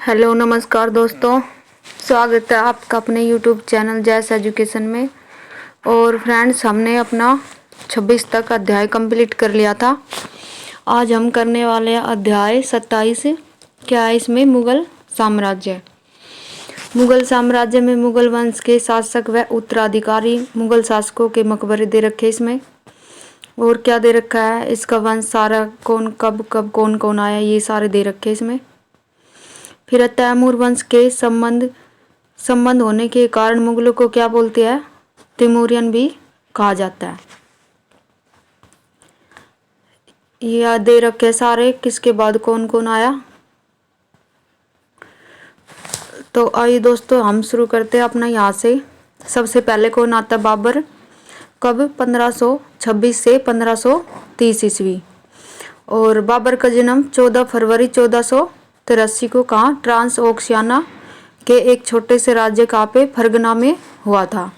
Hello नमस्कार दोस्तों, स्वागत है आपका अपने यूट्यूब चैनल जैस एजुकेशन में। और फ्रेंड्स, हमने अपना 26 तक अध्याय कंप्लीट कर लिया था। आज हम करने वाले हैं अध्याय 27। क्या है इसमें? मुगल साम्राज्य। मुगल साम्राज्य में मुगल वंश के शासक व उत्तराधिकारी मुगल शासकों के मकबरे दे रखे इसमें। और क्या दे रखा है? इसका वंश सारा कौन कब कब कौन कौन आया, ये सारे दे रखे इसमें। फिर तैमूर वंश के संबंध होने के कारण मुगलों को क्या बोलते हैं? तिमूरियन भी कहा जाता है। ये दे रखे सारे, किसके बाद कौन कौन आया। तो आइए दोस्तों, हम शुरू करते हैं अपना यहाँ से। सबसे पहले कौन आता है? बाबर। कब? 1526 से 1530 ईस्वी। और बाबर का जन्म 14 फरवरी 1483 को कहाँ? ट्रांस ओक्सियाना के एक छोटे से राज्य कहाँ पे? फरगना में हुआ था।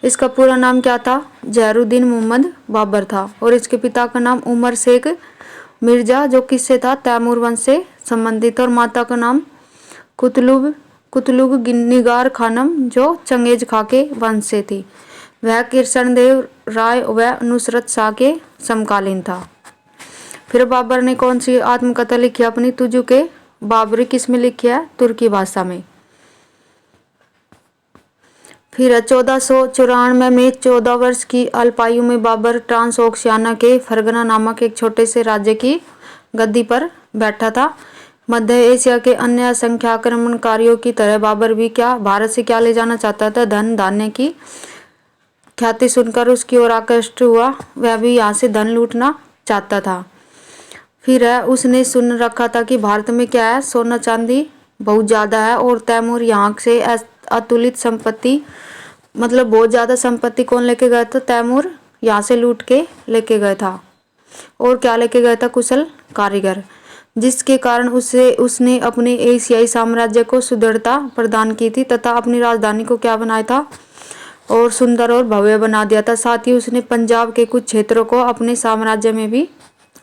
इसका पूरा नाम क्या था? जहरुद्दीन मोहम्मद बाबर था। और इसके पिता का नाम उमर शेख मिर्जा, जो किससे था? तैमूर वंश से संबंधित। और माता का नाम कुतलुग निगार खानम, जो चंगेज खा के वंश से थी। वह कृष्णदेव राय व नुसरत शाह के समकालीन था। फिर बाबर ने कौन सी आत्मकथा लिखी अपनी? तुजु के बाबरी। किस में लिखी है? तुर्की भाषा में। फिर 1494 में 14 वर्ष की अल्पायु में बाबर ट्रांस ओक्सियाना के फरगना नामक एक छोटे से राज्य की गद्दी पर बैठा था। मध्य एशिया के अन्य असंख्य आक्रमणकारियों की तरह बाबर भी क्या भारत से क्या ले जाना चाहता था? धन धान्य की ख्याति सुनकर उसकी ओर आकृष्ट हुआ। वह भी यहाँ से धन लूटना चाहता था। फिर उसने सुन रखा था कि भारत में क्या है? सोना चांदी बहुत ज़्यादा है। और तैमूर यहाँ से अतुलित संपत्ति, मतलब बहुत ज़्यादा संपत्ति कौन लेके गया था? तैमूर यहाँ से लूट के लेके गया था। और क्या लेके गया था? कुशल कारीगर, जिसके कारण उसने अपने एशियाई साम्राज्य को सुदृढ़ता प्रदान की थी तथा अपनी राजधानी को क्या बनाया था? और सुंदर और भव्य बना दिया था। साथ ही उसने पंजाब के कुछ क्षेत्रों को अपने साम्राज्य में भी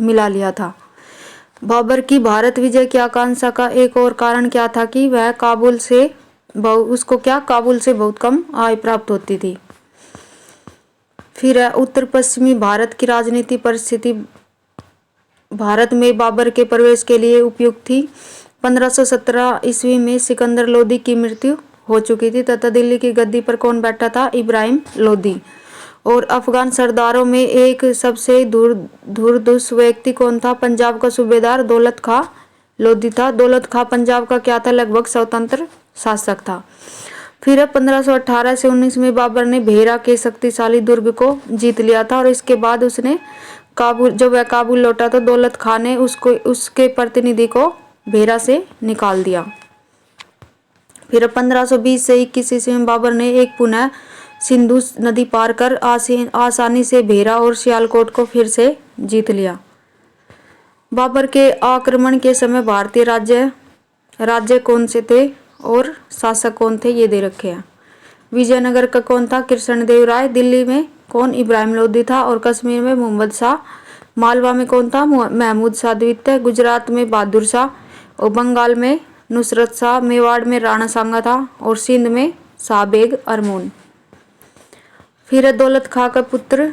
मिला लिया था। बाबर की भारत विजय की आकांक्षा का एक और कारण क्या था कि वह काबुल से बहुत कम आय प्राप्त होती थी। फिर उत्तर पश्चिमी भारत की राजनीति परिस्थिति भारत में बाबर के प्रवेश के लिए उपयुक्त थी। 1517 ईस्वी में सिकंदर लोदी की मृत्यु हो चुकी थी तथा दिल्ली की गद्दी पर कौन बैठा था? इब्राहिम लोदी। और अफगान सरदारों में एक सबसे धुरंधर व्यक्ति कौन था? पंजाब का सूबेदार दौलत खां लोधी था। दौलत खां पंजाब का क्या था? लगभग स्वतंत्र शासक था। फिर 1518 से 19 में बाबर ने भेरा के शक्तिशाली दुर्ग को जीत लिया था। और इसके बाद उसने जब वह काबुल लौटा तो दौलत खां ने उसके प्रतिनिधि को भेरा से निकाल दिया। फिर 1520 से 21 ईस्वी में बाबर ने एक पुनः सिंधु नदी पार कर आसानी से भेरा और सियालकोट को फिर से जीत लिया। बाबर के आक्रमण के समय भारतीय राज्य कौन से थे और शासक कौन थे? ये दे रखे हैं। विजयनगर का कौन था? कृष्णदेव राय। दिल्ली में कौन? इब्राहिम लोदी था। और कश्मीर में मोहम्मद शाह। मालवा में कौन था? महमूद शाह द्वितीय। गुजरात में बहादुर शाह। और बंगाल में नुसरत शाह। मेवाड़ में राणा सांगा था। और सिंध में शाह बेग अरमोन। फिर दौलत खां का पुत्र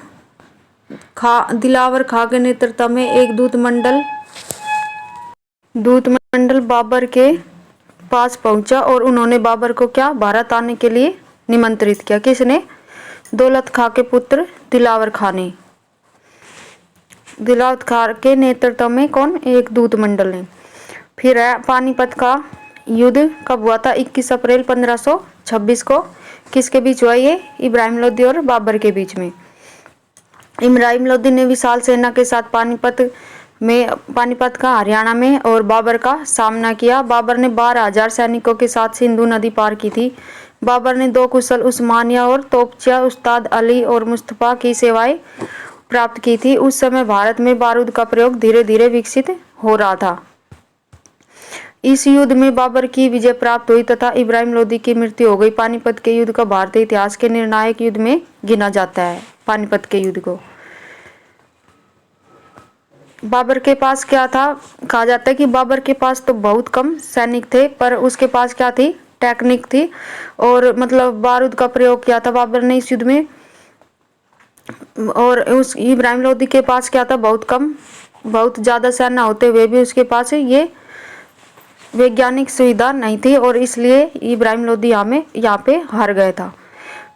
दिलावर खां के नेतृत्व में एक दूत मंडल बाबर के पास पहुंचा और उन्होंने बाबर को क्या भारत आने के लिए निमंत्रित किया। किसने? दौलत खां के पुत्र दिलावर खां ने। दिलावर खां के नेतृत्व में कौन? एक दूत मंडल ने। फिर पानीपत का युद्ध कब हुआ था? 21 अप्रैल 1526 को। किसके बीच हुआ ये? इब्राहिम लोदी और बाबर के बीच में। इब्राहिम लोदी ने विशाल सेना के साथ पानीपत का हरियाणा में और बाबर का सामना किया। बाबर ने 12,000 सैनिकों के साथ सिंधु नदी पार की थी। बाबर ने 2 कुशल उस्मानिया और तोपचिया उस्ताद अली और मुस्तफा की सेवाएं प्राप्त की थी। उस समय भारत में बारूद का प्रयोग धीरे धीरे विकसित हो रहा था। इस युद्ध में बाबर की विजय प्राप्त हुई तथा इब्राहिम लोदी की मृत्यु हो गई। पानीपत के युद्ध का भारतीय इतिहास के निर्णायक युद्ध में गिना जाता है, पानीपत के युद्ध को। बाबर के पास क्या था, कहा जाता है कि बाबर के पास तो बहुत कम सैनिक थे, पर उसके पास क्या थी, टेक्निक थी, और मतलब बारूद का प्रयोग किया था बाबर ने इस युद्ध में। और उस इब्राहिम लोदी के पास क्या था, बहुत कम, बहुत ज़्यादा सेना होते हुए भी उसके पास ये वैज्ञानिक सुविधा नहीं थी, और इसलिए इब्राहिम लोदी यहाँ पे हार गया था।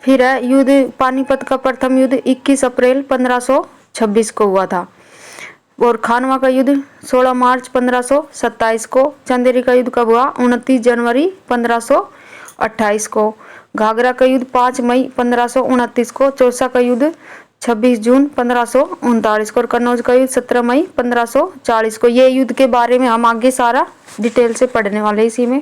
फिर है युद्ध, पानीपत का प्रथम युद्ध 21 अप्रैल 1526 को हुआ था, और खानवा का युद्ध 16 मार्च 1527 को। चंदेरी का युद्ध कब हुआ, 29 जनवरी 1528 को। घाघरा का युद्ध 5 मई 1529 को। चौसा का युद्ध 26 जून 1539 को। और कन्नौज का युद्ध 17 मई 1540 को। ये युद्ध के बारे में हम आगे सारा डिटेल से पढ़ने वाले इसी में।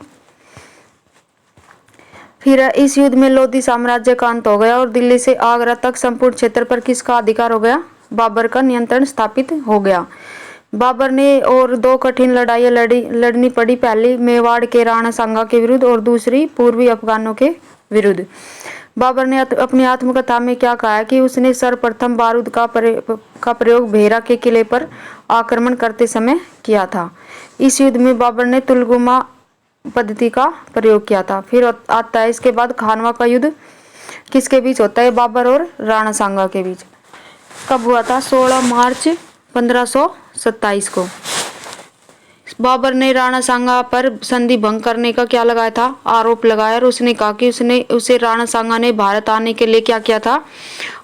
फिर इस युद्ध में लोधी साम्राज्य का अंत हो गया, और दिल्ली से आगरा तक संपूर्ण क्षेत्र पर किसका अधिकार हो गया, बाबर का नियंत्रण स्थापित हो गया। बाबर ने और दो कठिन लड़ाइयाँ लड़नी पड़ी, पहली मेवाड़ के राणा सांगा के विरुद्ध और दूसरी पूर्वी अफगानों के विरुद्ध। बाबर ने अपनी आत्मकथा में क्या कहा है कि उसने सर्वप्रथम बारूद का प्रयोग भेरा के किले पर आक्रमण करते समय किया था। इस युद्ध में बाबर ने तुलगुमा पद्धति का प्रयोग किया था। फिर आता है इसके बाद खानवा का युद्ध, किसके बीच होता है, बाबर और राणा सांगा के बीच। कब हुआ था, 16 मार्च 1527 को। बाबर ने राणा सांगा पर संधि भंग करने का क्या लगाया था, आरोप लगाया, और उसने कहा कि उसे राणा सांगा ने भारत आने के लिए क्या किया था,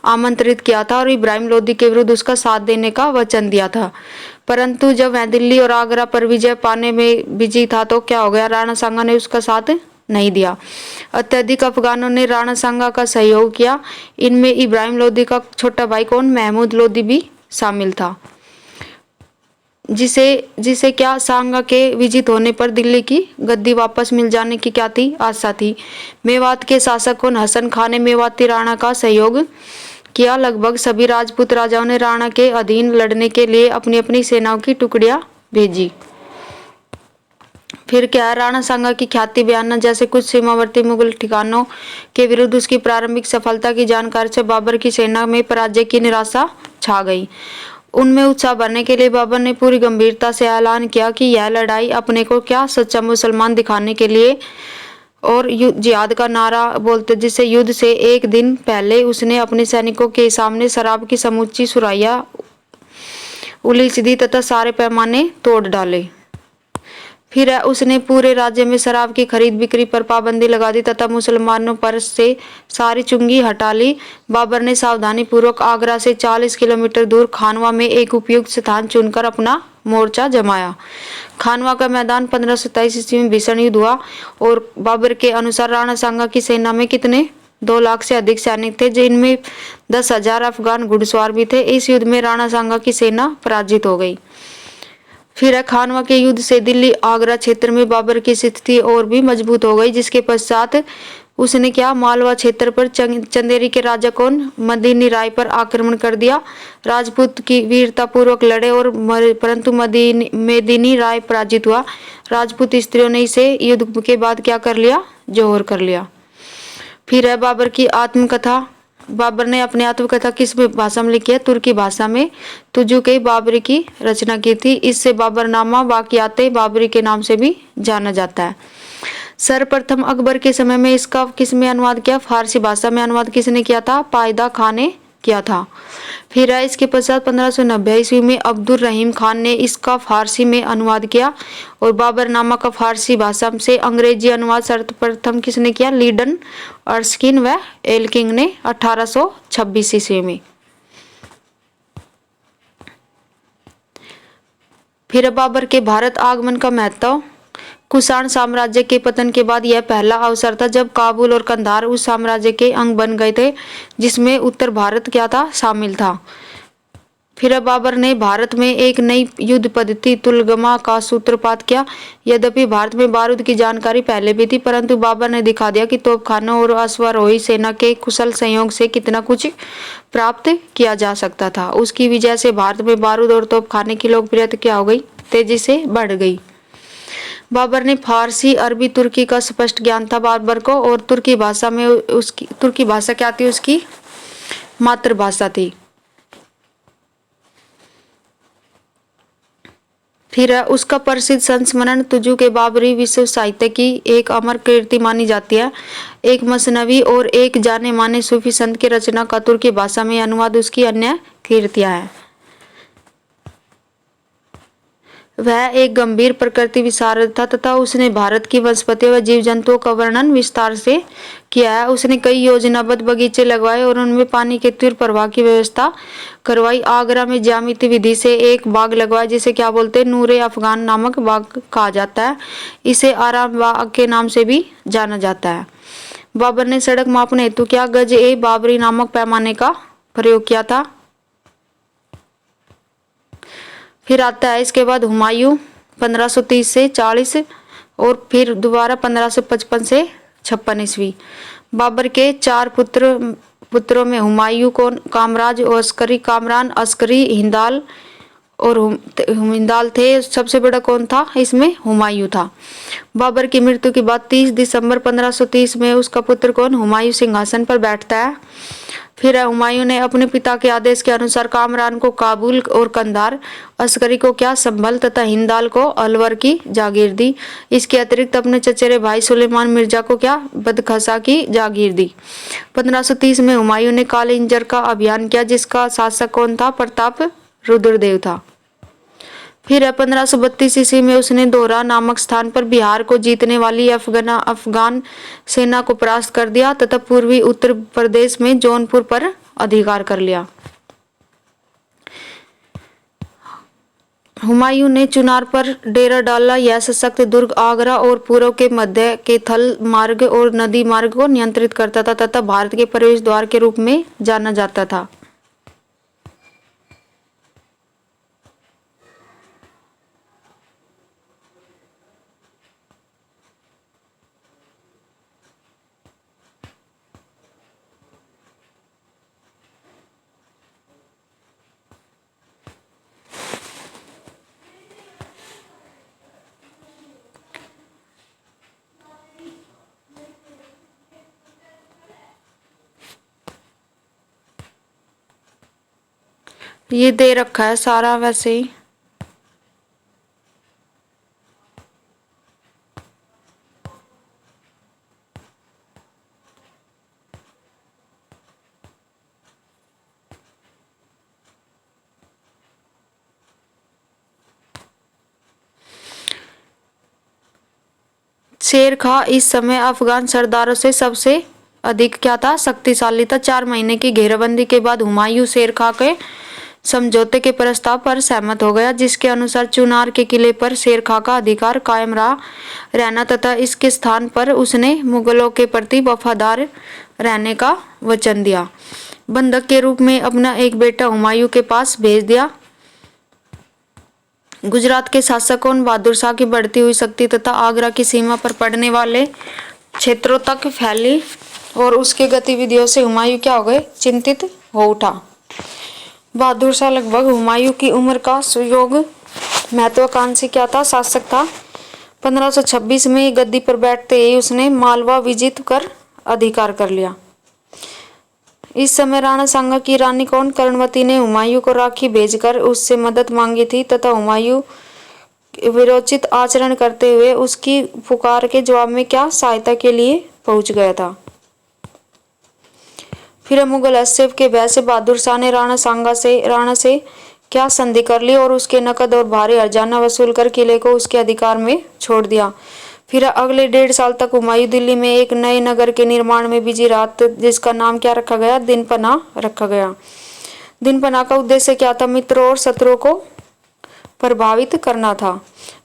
आमंत्रित किया था, और इब्राहिम लोदी के विरुद्ध उसका साथ देने का वचन दिया था। परंतु जब वह दिल्ली और आगरा पर विजय पाने में बिजी था तो क्या हो गया, राणा सांगा ने उसका साथ नहीं दिया। अत्यधिक अफगानों ने राणा सांगा का सहयोग किया। इनमें इब्राहिम लोदी का छोटा भाई कौन, महमूद लोदी भी शामिल था, जिसे क्या सांगा के विजित होने पर दिल्ली की गद्दी वापस मिल जाने की क्या थी, आशा थी। मेवात के शासक कौन, हसन खान ने मेवाती राणा का सहयोग किया। लगभग सभी राजपूत राजाओं ने राणा के अधीन लड़ने के लिए अपनी अपनी सेनाओं की टुकड़ियां भेजी। फिर क्या, राणा सांगा की ख्याति बयाना जैसे कुछ सीमावर्ती मुगल ठिकानों के विरुद्ध उसकी प्रारंभिक सफलता की जानकारी से बाबर की सेना में पराजय की निराशा छा गई। उनमें उत्साह भरने के लिए बाबर ने पूरी गंभीरता से ऐलान किया कि यह लड़ाई अपने को क्या सच्चा मुसलमान दिखाने के लिए और जिहाद का नारा बोलते, जिसे युद्ध से एक दिन पहले उसने अपने सैनिकों के सामने शराब की समूची सुराइयां उलीच दी तथा सारे पैमाने तोड़ डाले। फिर उसने पूरे राज्य में शराब की खरीद बिक्री पर पाबंदी लगा दी तथा मुसलमानों पर से सारी चुंगी हटा ली। बाबर ने सावधानी पूर्वक आगरा से 40 किलोमीटर दूर खानवा में एक उपयुक्त स्थान चुनकर अपना मोर्चा जमाया। खानवा का मैदान 1527 ईस्वी में भीषण युद्ध हुआ, और बाबर के अनुसार राणा सांगा की सेना में कितने 2 लाख से अधिक सैनिक थे, जिनमें 10,000 अफगान घुड़सवार भी थे। इस युद्ध में राणा सांगा की सेना पराजित हो गई। फिर खानवा के युद्ध से दिल्ली आगरा क्षेत्र में बाबर की स्थिति और भी मजबूत हो गई, जिसके पश्चात उसने क्या, मालवा क्षेत्र पर चंदेरी के राजा कौन, मदीनी राय पर आक्रमण कर दिया। राजपूत की वीरता पूर्वक लड़े और परंतु मेदिनी राय पराजित हुआ। राजपूत स्त्रियों ने इसे युद्ध के बाद क्या कर लिया, जोहर कर लिया। फिर है बाबर की आत्मकथा। बाबर ने अपनी आत्मकथा किस भाषा में लिखी है, तुर्की भाषा में तुजु के बाबरी की रचना की थी। इससे बाबरनामा वाक़ियाते बाबरी के नाम से भी जाना जाता है। सर्वप्रथम अकबर के समय में इसका किस में अनुवाद किया, फारसी भाषा में अनुवाद किसने किया था, पायदा खान ने किया था। फिर इसके पश्चात 1590 ईस्वी में अब्दुल रहीम खान ने इसका फारसी में अनुवाद किया, और बाबरनामा का फारसी भाषा से अंग्रेजी अनुवाद सर्वप्रथम किसने किया, लीडन अर्स्किन व एल्किंग ने 1826 ईस्वी में। फिर बाबर के भारत आगमन का महत्व। कुषाण साम्राज्य के पतन के बाद यह पहला अवसर था जब काबुल और कंधार उस साम्राज्य के अंग बन गए थे, जिसमें उत्तर भारत क्या था, शामिल था। फिर बाबर ने भारत में एक नई युद्ध पद्धति तुलगमा का सूत्रपात किया। यद्यपि भारत में बारूद की जानकारी पहले भी थी, परंतु बाबर ने दिखा दिया कि तोपखानों और अश्वारोही सेना के कुशल संयोग से कितना कुछ प्राप्त किया जा सकता था। उसकी वजह से भारत में बारूद और तोपखाने की लोकप्रियता क्या हो गई, तेजी से बढ़ गई। बाबर ने फारसी, अरबी, तुर्की का स्पष्ट ज्ञान था बाबर को, और तुर्की भाषा में तुर्की भाषा क्या थी, उसकी मातृभाषा थी। फिर उसका प्रसिद्ध संस्मरण तुजू के बाबरी विश्व साहित्य की एक अमर कीर्ति मानी जाती है। एक मसनवी और एक जाने माने सूफी संत की रचना का तुर्की भाषा में अनुवाद उसकी अन्य कीर्तियां हैं। वह एक गंभीर प्रकृति विशारद था तथा उसने भारत की वनस्पति व जीव जंतुओं का वर्णन विस्तार से किया है। उसने कई योजनाबद्ध बगीचे लगवाए और उनमें पानी के तीव्र प्रवाह की व्यवस्था करवाई। आगरा में ज्यामिति विधि से एक बाग लगवाया जिसे क्या बोलते हैं, नूरे अफगान नामक बाग कहा जाता है। इसे आराम बाग के नाम से भी जाना जाता है। बाबर ने सड़क मापने हेतु क्या गज ए बाबरी नामक पैमाने का प्रयोग किया था। फिर आता है इसके बाद हुमायूं 1530 से 40 और फिर दोबारा 1555 से 56 ईस्वी। बाबर के 4 पुत्रों में हुमायूं को कामराज और अस्करी, कामरान, अस्करी, हिंदाल और हिंदाल थे। सबसे बड़ा कौन था इसमें? हुमायूं था। बाबर की मृत्यु के बाद 30 दिसंबर 1530 में उसका पुत्र कौन? हुमायूं सिंहासन पर बैठता है। फिर हुमायूं ने अपने पिता के आदेश के अनुसार कामरान को काबुल और कंधार, अस्करी को क्या संभल तथा हिंदाल को अलवर की जागीर दी। इसके अतिरिक्त अपने चचेरे भाई सुलेमान मिर्जा को क्या बदखसा की जागीर दी। 1530 में हुमायूं ने कालिंजर का अभियान किया जिसका शासक कौन था? प्रताप रुद्रदेव था। फिर 1532 ईस्वी में उसने दोहरा नामक स्थान पर बिहार को जीतने वाली अफगान सेना को परास्त कर दिया तथा पूर्वी उत्तर प्रदेश में जौनपुर पर अधिकार कर लिया। हुमायूं ने चुनार पर डेरा डाला। यह सशक्त दुर्ग आगरा और पूर्व के मध्य के थल मार्ग और नदी मार्ग को नियंत्रित करता था तथा भारत के प्रवेश द्वार के रूप में जाना जाता था। ये दे रखा है सारा वैसे ही। शेर खां इस समय अफगान सरदारों से सबसे अधिक क्या था? शक्तिशाली था। 4 महीने की घेराबंदी के बाद हुमायूं शेर खां के समझौते के प्रस्ताव पर सहमत हो गया जिसके अनुसार चुनार के किले पर शेर खां का अधिकार कायम रहना तथा इसके स्थान पर उसने मुगलों के प्रति वफादार रहने का वचन दिया। बंधक के रूप में अपना एक बेटा हुमायूं के पास भेज दिया। गुजरात के शासक कौन? बहादुर शाह की बढ़ती हुई शक्ति तथा आगरा की सीमा पर पड़ने वाले क्षेत्रों तक फैली और उसके गतिविधियों से हुमायूं क्या हो गए? चिंतित हो उठा। बहादुर शाह लगभग हुमायूं की उम्र का सुयोग महत्वाकांक्षी क्या था? शासक था। 1526 में गद्दी पर बैठते ही उसने मालवा विजित कर अधिकार कर लिया। इस समय राणा सांगा की रानी कौन? कर्णवती ने हुमायूं को राखी भेजकर उससे मदद मांगी थी तथा हुमायूं विरोचित आचरण करते हुए उसकी पुकार के जवाब में क्या सहायता के लिए पहुंच गया था। फिर मुगल हस्तक्षेप के भय से बहादुर शाह ने राणा से क्या संधि कर ली और उसके नकद और भारी हर्जाना वसूल कर किले को उसके अधिकार में छोड़ दिया। फिर अगले 1.5 साल तक हुमायूं दिल्ली में एक नए नगर के निर्माण में बिजी रहा जिसका नाम क्या रखा गया? दिनपना रखा गया। दिनपना का उद्देश्य क्या था? मित्रों और शत्रुओं को प्रभावित करना था।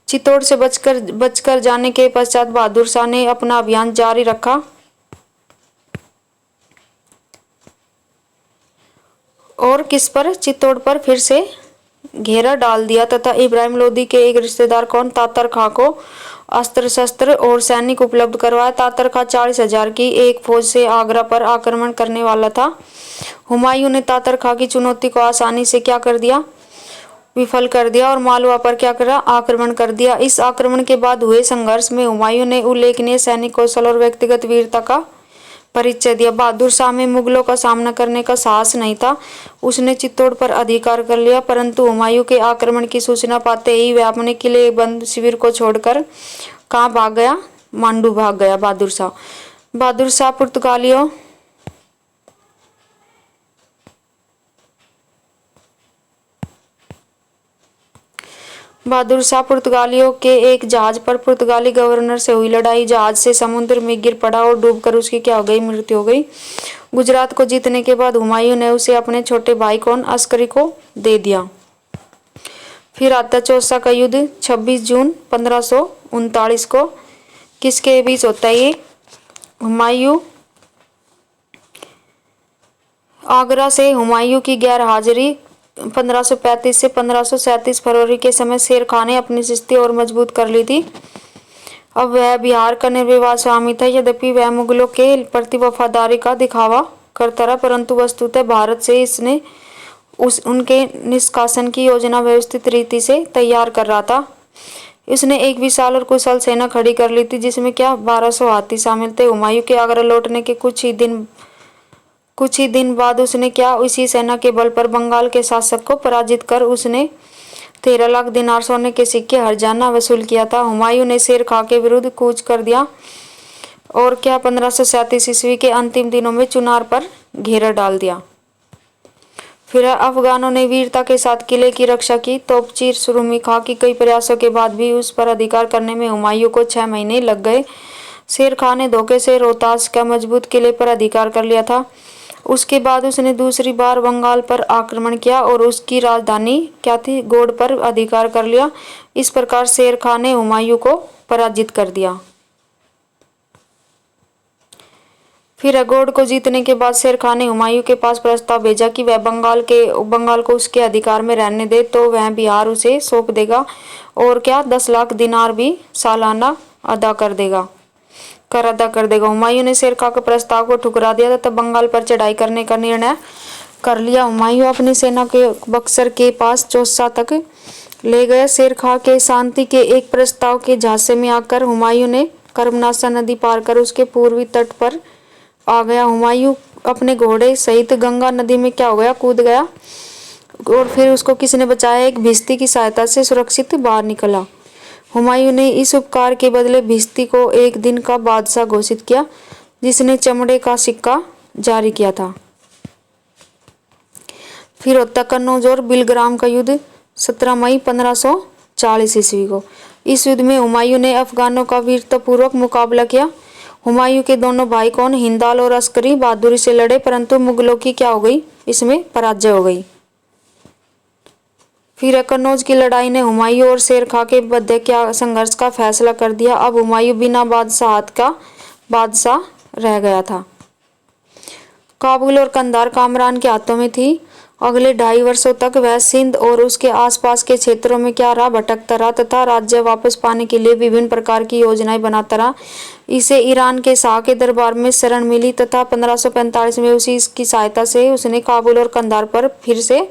चित्तौड़ से बचकर जाने के पश्चात बहादुर शाह ने अपना अभियान जारी रखा और किस पर? चित्तौड़ पर फिर से घेरा डाल दिया तथा इब्राहिम लोदी के एक रिश्तेदार कौन? तातर खां को अस्त्र शस्त्र और सैनिक उपलब्ध करवाया। तातर खां 40,000 की एक फौज से आगरा पर आक्रमण करने वाला था। हुमायूं ने तातर खां की चुनौती को आसानी से क्या कर दिया? विफल कर दिया और मालवा पर क्या करा? आक्रमण कर दिया। इस आक्रमण के बाद हुए संघर्ष में हुमायूं ने उल्लेखनीय सैनिक कौशल और व्यक्तिगत वीरता का परिचय दिया। बहादुर शाह में मुगलों का सामना करने का साहस नहीं था। उसने चित्तौड़ पर अधिकार कर लिया, परंतु हुमायूं के आक्रमण की सूचना पाते ही वह अपने किले बंद शिविर को छोड़कर कहाँ भाग गया? मांडू भाग गया बहादुर शाह। बहादुर शाह पुर्तगालियों के एक जहाज पर पुर्तगाली गवर्नर से हुई लड़ाई। जहाज से समुद्र में गिर पड़ा और डूबकर उसकी क्या हो गई? मृत्यु हो गई। गुजरात को जीतने के बाद हुमायूं ने उसे अपने छोटे भाई कौन? अस्करी को दे दिया। फिर आता चौसा का युद्ध 26 जून 1539 को। किसके बीच होता है ये? हुमायूं आगरा से हुमायूं की गैर हाजिरी 1535 से 1537 फरवरी के समय शेर खान ने अपनी स्थिति और मजबूत कर ली थी। अब वह बिहार का निर्विवाद स्वामी था। यद्यपि वह मुगलों के प्रति वफादारी का दिखावा करता रहा, परंतु वस्तुतः भारत से इसने उनके निष्कासन की योजना व्यवस्थित रीति से तैयार कर रहा था। इसने एक विशाल और कुशल सेना खड़ी कर ली थी, जिसमें क्या 1200 हाथी शामिल थे। हुमायूं के आगरा लौटने के कुछ ही दिन बाद उसने क्या इसी सेना के बल पर बंगाल के शासक को पराजित कर उसने 13 लाख दिनार सोने के सिक्के हर्जाना वसूल किया था। हुमायूं ने शेर खां के विरुद्ध कूच कर दिया और क्या 1537 ईस्वी के अंतिम दिनों में चुनार पर घेरा डाल दिया। फिर अफगानों ने वीरता के साथ किले की रक्षा की। तोपचीर सुरुमी खां की कई प्रयासों के बाद भी उस पर अधिकार करने में हुमायूं को 6 महीने लग गए। शेर खां ने धोखे से रोहतास का मजबूत किले पर अधिकार कर लिया था। उसके बाद उसने दूसरी बार बंगाल पर आक्रमण किया और उसकी राजधानी क्या थी? गौड़ पर अधिकार कर लिया। इस प्रकार शेर खां ने हुमायूं को पराजित कर दिया। फिर गौड़ को जीतने के बाद शेर खां ने हुमायूं के पास प्रस्ताव भेजा कि वह बंगाल को उसके अधिकार में रहने दे तो वह बिहार उसे सौंप देगा और क्या 10 लाख दिनार भी सालाना अदा कर देगा। हुमायूं ने शेर खां के प्रस्ताव को ठुकरा दिया तथा बंगाल पर चढ़ाई करने का निर्णय कर लिया। हुमायूं अपनी सेना के बक्सर के पास चौसा तक ले गया। शेर खां के शांति के एक प्रस्ताव के झांसे में आकर हुमायूं ने कर्मनाशा नदी पार कर उसके पूर्वी तट पर आ गया। हुमायूं अपने घोड़े सहित गंगा नदी में क्या हो गया? कूद गया और फिर उसको किसने बचाया? एक भिश्ती की सहायता से सुरक्षित बाहर निकला। हुमायूं ने इस उपकार के बदले भिश्ती को एक दिन का बादशाह घोषित किया, जिसने चमड़े का सिक्का जारी किया था। फिर होता कन्नौज और बिलग्राम का युद्ध 17 मई 1540 ईस्वी को। इस युद्ध में हुमायूं ने अफगानों का वीरतापूर्वक मुकाबला किया। हुमायूं के दोनों भाई कौन? हिंदाल और अस्करी बहादुरी से लड़े, परंतु मुगलों की क्या हो गई? इसमें पराजय हो गई। फिर कन्नौज की लड़ाई ने हुमायूं और शेर खां के मध्य क्या संघर्ष का फैसला कर दिया। अब हुमायूं बिना बादशाहत का बादशाह रह गया था। काबुल और कंधार कामरान के हाथों में थी। अगले 2.5 वर्षों तक वह सिंध और उसके आसपास के क्षेत्रों में क्या रहा? भटकता रहा तथा राज्य वापस पाने के लिए विभिन्न प्रकार की योजनाएं बनाता रहा। इसे ईरान के शाह के दरबार में शरण मिली तथा 1545 में उसी की सहायता से उसने काबुल और कंधार पर फिर से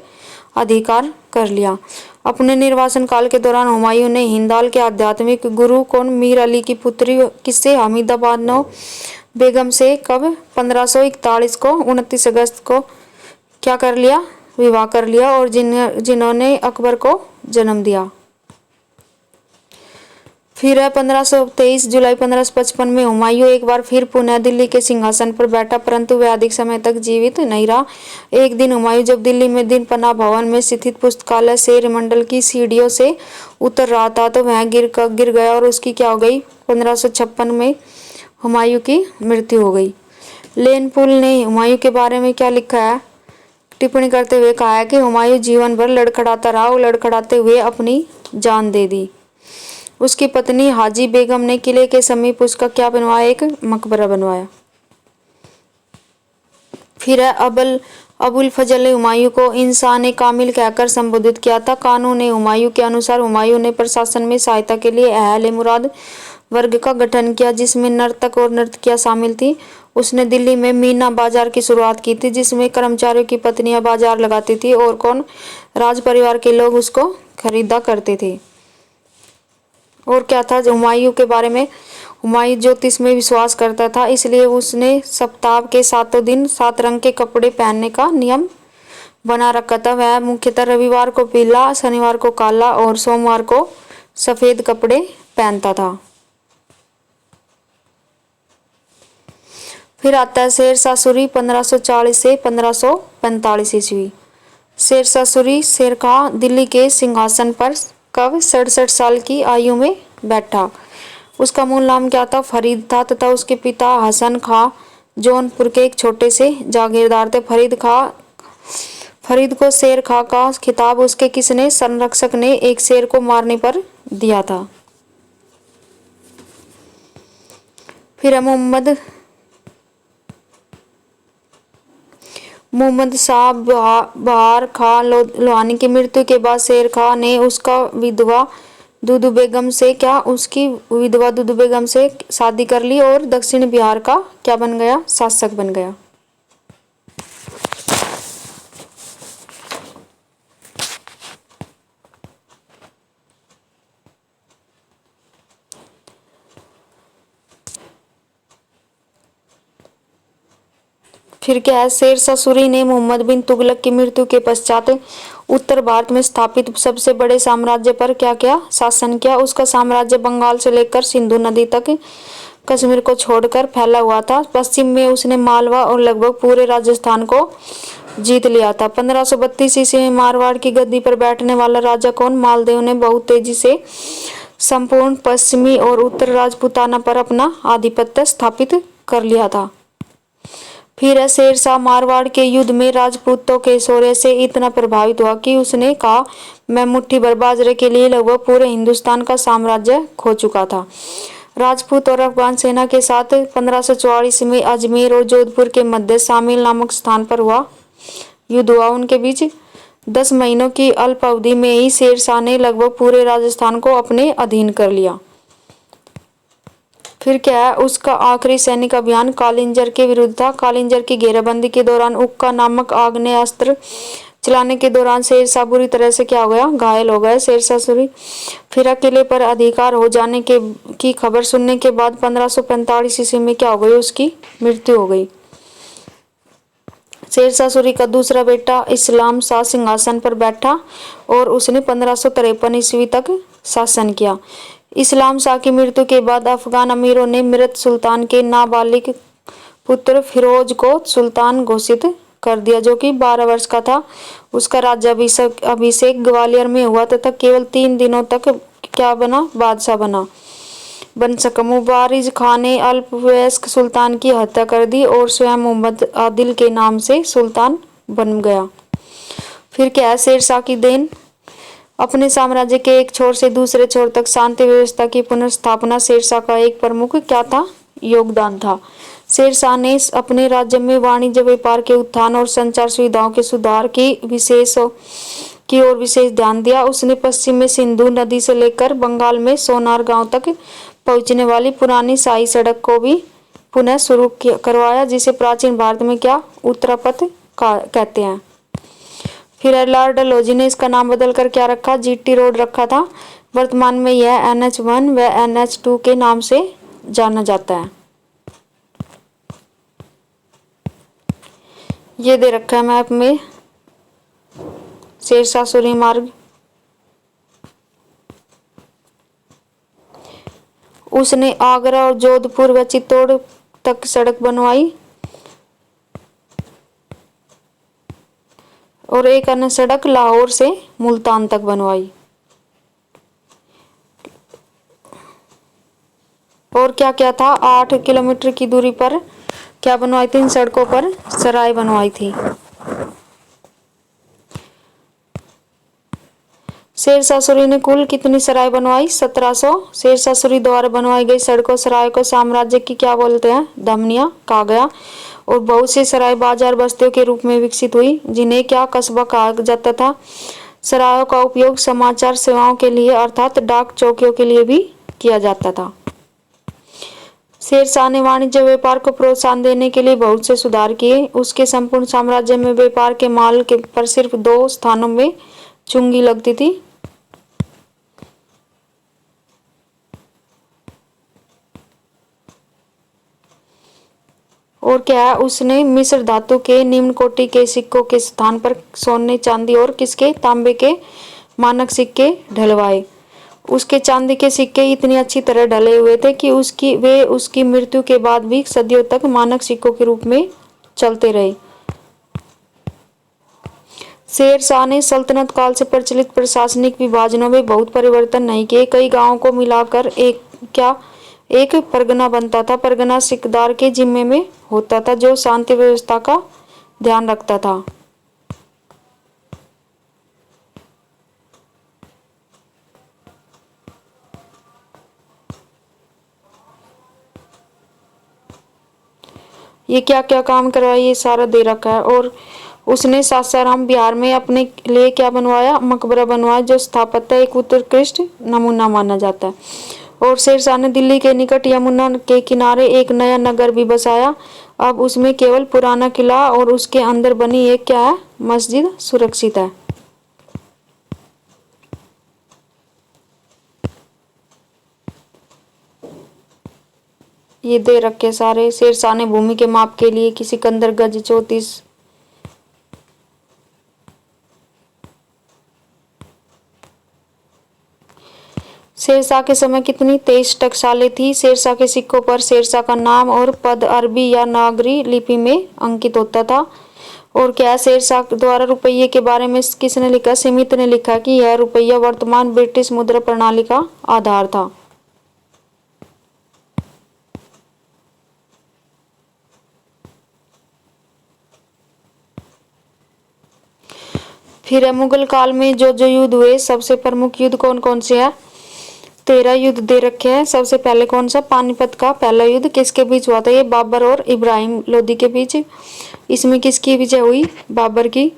अधिकार कर लिया। अपने निर्वासन काल के दौरान हुमायूं ने हिंदाल के आध्यात्मिक गुरु कौन? मीर अली की पुत्री किससे? हमीदाबाद नौ बेगम से कब? 1541 को 29 अगस्त को क्या कर लिया? विवाह कर लिया और जिन्होंने अकबर को जन्म दिया। फिर 1523 जुलाई 1555 में हुमायूं एक बार फिर पुनः दिल्ली के सिंहासन पर बैठा, परंतु वह अधिक समय तक जीवित नहीं रहा। एक दिन हुमायूं जब दिल्ली में दिन पनाह भवन में स्थित पुस्तकालय शेर मंडल की सीढ़ियों से उतर रहा था तो वह गिर गया और उसकी क्या हो गई? 1556 में हुमायूं की मृत्यु हो गई। लेन पुल ने हुमायूं के बारे में क्या लिखा है? टिप्पणी करते हुए कहा है कि हुमायूं जीवन भर लड़खड़ाता रहा और लड़खड़ाते हुए अपनी जान दे दी। उसकी पत्नी हाजी बेगम ने किले के समीप उसका क्या बनवाया? एक मकबरा बनवाया। फिर अबुल फजल ने हुमायूं को इंसान कामिल कहकर संबोधित किया था। कानून हुमायूं के अनुसार हुमायूं ने प्रशासन में सहायता के लिए अहले मुराद वर्ग का गठन किया, जिसमें नर्तक और नर्तकियां शामिल थी। उसने दिल्ली में मीना बाजार की शुरुआत की थी, जिसमें कर्मचारियों की पत्नियां बाजार लगाती थी और कौन? राज परिवार के लोग उसको खरीदा करते थे। और क्या था हुमायूं के बारे में? हुमायूं ज्योतिष में विश्वास करता था, इसलिए उसने सप्ताह के 7 दिन 7 रंग के कपड़े पहनने का नियम बना रखा था। वह मुख्यतः रविवार को पीला, शनिवार को काला और सोमवार को सफेद कपड़े पहनता था। फिर आता है शेरशाह सूरी 1540 से 1545 ईस्वी। शेरशाह सूरी शेरशाह दिल्ली के सिंहासन पर कब 67 साल की आयु में बैठा। उसका मूल नाम क्या था? फरीद था तथा उसके पिता हसन खां जौनपुर के एक छोटे से जागीरदार थे। फरीद को शेर खां का खिताब उसके किसने संरक्षक ने एक शेर को मारने पर दिया था। फिर है मोहम्मद शाह बहार खां लोहानी की मृत्यु के बाद शेर खां ने उसकी विधवा दुदू बेगम से शादी कर ली और दक्षिण बिहार का क्या बन गया? शासक बन गया। फिर क्या है? शेरशाह सूरी ने मोहम्मद बिन तुगलक की मृत्यु के पश्चात उत्तर भारत में स्थापित सबसे बड़े साम्राज्य पर क्या क्या शासन किया। उसका साम्राज्य बंगाल से लेकर सिंधु नदी तक कश्मीर को छोड़कर फैला हुआ था। पश्चिम में उसने मालवा और लगभग पूरे राजस्थान को जीत लिया था। 1532 ईस्वी में मारवाड़ की गद्दी पर बैठने वाला राजा कौन? मालदेव ने बहुत तेजी से संपूर्ण पश्चिमी और उत्तर राजपूताना पर अपना आधिपत्य स्थापित कर लिया था। फिर है शेरशाह मारवाड़ के युद्ध में राजपूतों के शौर्य से इतना प्रभावित हुआ कि उसने कहा, मैं मुट्ठी भर बाजरे के लिए लगभग पूरे हिंदुस्तान का साम्राज्य खो चुका था। राजपूत और अफगान सेना के साथ 1544 में अजमेर और जोधपुर के मध्य शामिल नामक स्थान पर युद्ध हुआ। उनके बीच 10 महीनों की अल्प अवधि में ही शेरशाह ने लगभग पूरे राजस्थान को अपने अधीन कर लिया। फिर क्या है? उसका आखिरी सैनिक अभियान कालिंजर के विरुद्ध था। कालिंजर की घेराबंदी के दौरान उक्का नामक आग्नेय अस्त्र चलाने के दौरान शेरशाह बुरी तरह से क्या हो गया? घायल हो गया। शेरशाह सूरी फिर किले पर अधिकार हो जाने की खबर सुनने के बाद 1545 ईस्वी में क्या हो गई? उसकी मृत्यु हो गई। शेरशाह सूरी का दूसरा बेटा इस्लाम शाह सिंहासन पर बैठा और उसने 1553 ईस्वी तक शासन किया। इस्लाम शाह की मृत्यु के बाद अफगान अमीरों ने मृत सुल्तान के नाबालिग पुत्र फिरोज को सुल्तान घोषित कर दिया, जो कि 12 वर्ष का था। उसका राज्याभिषेक ग्वालियर में हुआ तथा केवल 3 दिनों तक क्या बना? बादशाह बन सका। मुबारिज खां ने अल्पवयस्क सुल्तान की हत्या कर दी और स्वयं मोहम्मद आदिल के नाम से सुल्तान बन गया। फिर क्या है? शेरशाह की देन अपने साम्राज्य के एक छोर से दूसरे छोर तक शांति व्यवस्था की पुनर्स्थापना शेरशाह का एक प्रमुख क्या था? योगदान था। शेरशाह ने अपने राज्य में वाणिज्य व्यापार के उत्थान और संचार सुविधाओं के सुधार की ओर विशेष ध्यान दिया। उसने पश्चिम में सिंधु नदी से लेकर बंगाल में सोनार गांव तक पहुंचने वाली पुरानी शाही सड़क को भी पुनः शुरू करवाया, जिसे प्राचीन भारत में क्या? उत्तरापथ कहते हैं। फिर लॉर्ड डलहौजी ने इसका नाम बदलकर क्या रखा? जीटी रोड रखा था। वर्तमान में यह NH1 व NH2 के नाम से जाना जाता है। ये दे रखा है मैप में शेरशाह सूरी मार्ग। उसने आगरा और जोधपुर व चित्तौड़ तक सड़क बनवाई और एक अन्य सड़क लाहौर से मुल्तान तक बनवाई। और क्या क्या था? 8 किलोमीटर की दूरी पर क्या बनवाई थी? इन सड़कों पर सराय बनवाई थी। शेरशाह सूरी ने कुल कितनी सराय बनवाई? 1700। शेरशाह सूरी द्वारा बनवाई गई सड़कों सराय को साम्राज्य की क्या बोलते हैं? धमनियां कहा गया। और बहुत सी सराय बाजार बस्तियों के रूप में विकसित हुई, जिन्हें क्या? कस्बा कहा जाता था। सरायों का उपयोग समाचार सेवाओं के लिए अर्थात डाक चौकियों के लिए भी किया जाता था। शेरशाह ने वाणिज्य व्यापार को प्रोत्साहन देने के लिए बहुत से सुधार किए। उसके संपूर्ण साम्राज्य में व्यापार के माल के पर सिर्फ 2 स्थानों में चुंगी लगती थी। और क्या है, उसने मिश्र धातु के निम्न कोटि के सिक्कों के स्थान पर सोने चांदी और किसके तांबे के मानक सिक्के ढलवाए। उसके चांदी के सिक्के इतनी अच्छी तरह ढले हुए थे कि उसकी मृत्यु के बाद भी सदियों तक मानक सिक्कों के रूप में चलते रहे। शेर शाह ने सल्तनत काल से प्रचलित प्रशासनिक विभाजनों में बहुत परिवर्तन नहीं किए। कई गांवों को मिलाकर एक परगना बनता था। परगना सिकदार के जिम्मे में होता था, जो शांति व्यवस्था का ध्यान रखता था। ये क्या क्या काम करवाया, ये सारा दे रखा है। और उसने सासाराम बिहार में अपने लिए क्या बनवाया, मकबरा बनवाया, जो स्थापत्य एक उत्कृष्ट नमूना माना जाता है। और शेरशाह ने दिल्ली के निकट यमुना के किनारे एक नया नगर भी बसाया। अब उसमें केवल पुराना किला और उसके अंदर बनी एक क्या है, मस्जिद सुरक्षित है। ये दे रखे सारे। शेरशाह ने भूमि के माप के लिए कि सिकंदर गज 34 शेरशाह के समय कितनी 23 टकसालें थी। शेरशाह के सिक्कों पर शेरशाह का नाम और पद अरबी या नागरी लिपि में अंकित होता था। और क्या शेरशाह द्वारा रुपये के बारे में किसने लिखा, स्मिथ ने लिखा कि यह रुपया वर्तमान ब्रिटिश मुद्रा प्रणाली का आधार था। फिर मुगल काल में जो युद्ध हुए, सबसे प्रमुख युद्ध कौन कौन से है, 13 युद्ध दे रखे हैं। सबसे पहले कौन सा, पानीपत का पहला युद्ध किसके बीच हुआ था, ये बाबर और इब्राहिम लोदी के बीच। इसमें किसकी विजय हुई, बाबर की।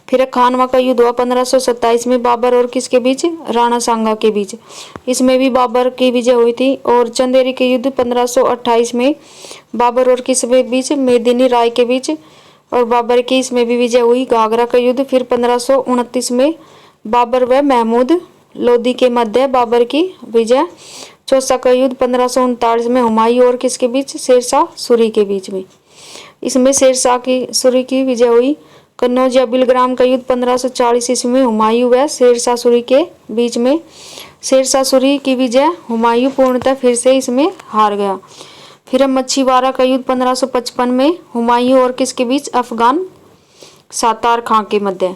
फिर खानवा का युद्ध हुआ 1527 में, बाबर और किसके बीच, राणा सांगा के बीच। इसमें भी बाबर की विजय हुई थी। और चंदेरी के युद्ध 1528 में, बाबर और किसके बीच, मेदिनी राय के बीच, और बाबर की इसमें भी विजय हुई। घाघरा का युद्ध फिर 1529 में, बाबर व महमूद लोदी के मध्य बाबर की विजय। चौसा का युद्ध 1539 में, हुमायूं और किसके बीच, शेरशाह सूरी के बीच में। इसमें शेरशाह की सूरी की विजय हुई। कन्नौज या बिलग्राम का युद्ध 1540 ईस्वी में, हुमायूं व शेरशाह सूरी के बीच में। शेरशाह सूरी की विजय, हुमायूं पूर्णतः फिर से इसमें हार गया। फिर मच्छीवाड़ा का युद्ध 1555 में, हुमायूं और किसके बीच, अफगान सातार खां के मध्य।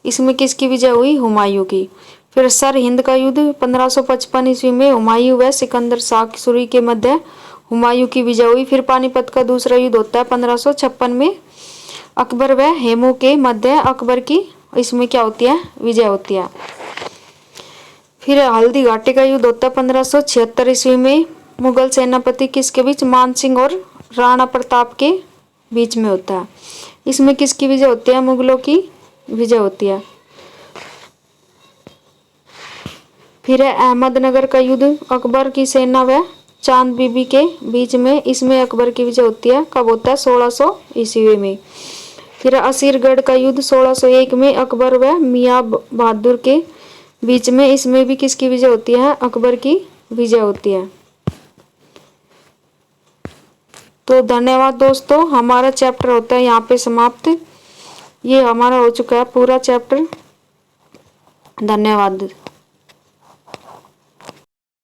इसमें किसकी विजय हुई, हुमायूं की। फिर सर हिंद का युद्ध 1555 ईस्वी में, हुमायूं व सिकंदर शाह सूरी के मध्य, हुमायूं की विजय हुई। फिर पानीपत का दूसरा युद्ध होता है 1556 में, अकबर व हेमू के मध्य, अकबर की इसमें क्या होती है, विजय होती है। फिर हल्दी घाटी का युद्ध होता है 1576 ईस्वी में, मुगल सेनापति किसके बीच, मान सिंह और राणा प्रताप के बीच में होता है। इसमें किसकी विजय होती है, मुगलों की विजय होती है। फिर है अहमदनगर का युद्ध, अकबर की सेना व चांद बीबी के बीच में। इसमें अकबर की विजय होती है, कब होता है, 1600 ईस्वी में। फिर असीरगढ़ का युद्ध 1601 में, अकबर व मियाँ बहादुर के बीच में। इसमें भी किसकी विजय होती है, अकबर की विजय होती है। तो धन्यवाद दोस्तों, हमारा चैप्टर होता है यहाँ पे समाप्त। ये हमारा हो चुका है पूरा चैप्टर। धन्यवाद।